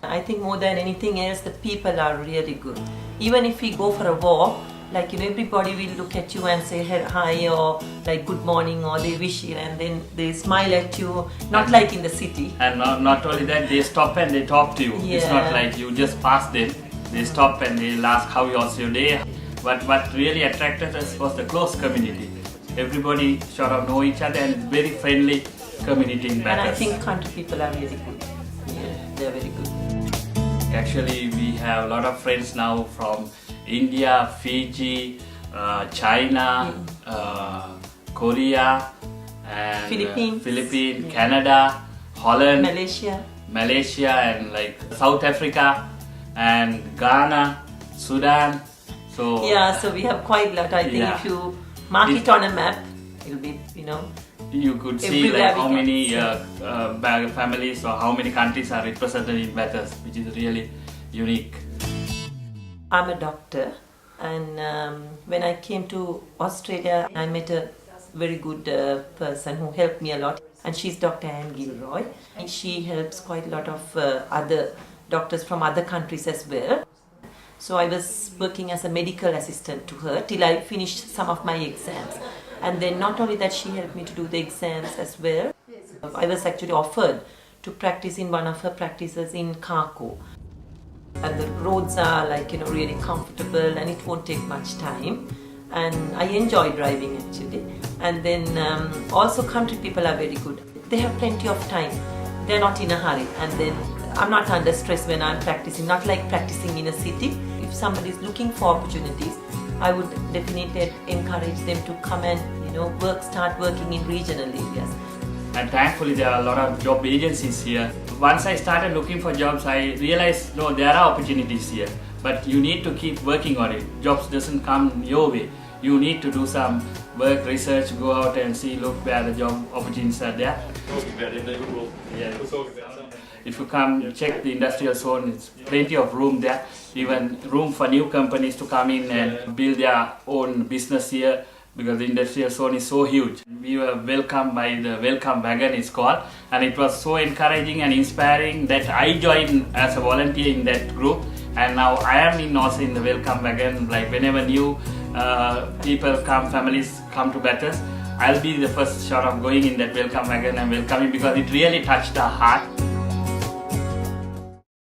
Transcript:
I think more than anything else, the people are really good. Even if we go for a walk, like everybody will look at you and say hi or like good morning, or they wish you and then they smile at you, not like in the city. And not only that, they stop and they talk to you. It's not like you just pass them. They stop and they'll ask how was your day. But what really attracted us was the close community. Everybody sort of know each other and it's very friendly community in Bathurst. And I think country people are really good. Yeah, they're very good. Actually, we have a lot of friends now from India, Fiji, China, Korea, and Philippines, Canada, Holland, Malaysia, and like South Africa, and Ghana, Sudan. So yeah, so we have quite a lot. I think if you mark it on a map, it'll be, you could see like how many families or how many countries are represented in Bathurst, which is really unique. I'm a doctor, and when I came to Australia, I met a very good person who helped me a lot, and she's Dr. Anne Gilroy. And she helps quite a lot of other doctors from other countries as well. So I was working as a medical assistant to her till I finished some of my exams. And then not only that, she helped me to do the exams as well. I was actually offered to practice in one of her practices in Kako. And the roads are like, really comfortable and it won't take much time. And I enjoy driving actually. And then also country people are very good. They have plenty of time. They're not in a hurry. And then I'm not under stress when I'm practicing, not like practicing in a city. If somebody is looking for opportunities, I would definitely encourage them to come and start working in regional areas. And thankfully there are a lot of job agencies here. Once I started looking for jobs, I realized there are opportunities here, but you need to keep working on it. Jobs doesn't come your way. You need to do some work, research, go out and see, look where the job opportunities are there. If you come check the industrial zone, it's plenty of room there, even room for new companies to come in and build their own business here, because the industrial zone is so huge. We were welcomed by the Welcome Wagon, it's called, and it was so encouraging and inspiring that I joined as a volunteer in that group, and now I am also in the Welcome Wagon. Like whenever new people come, families come to Bathurst, I'll be the first sort of going in that Welcome Wagon and welcoming, because it really touched our heart.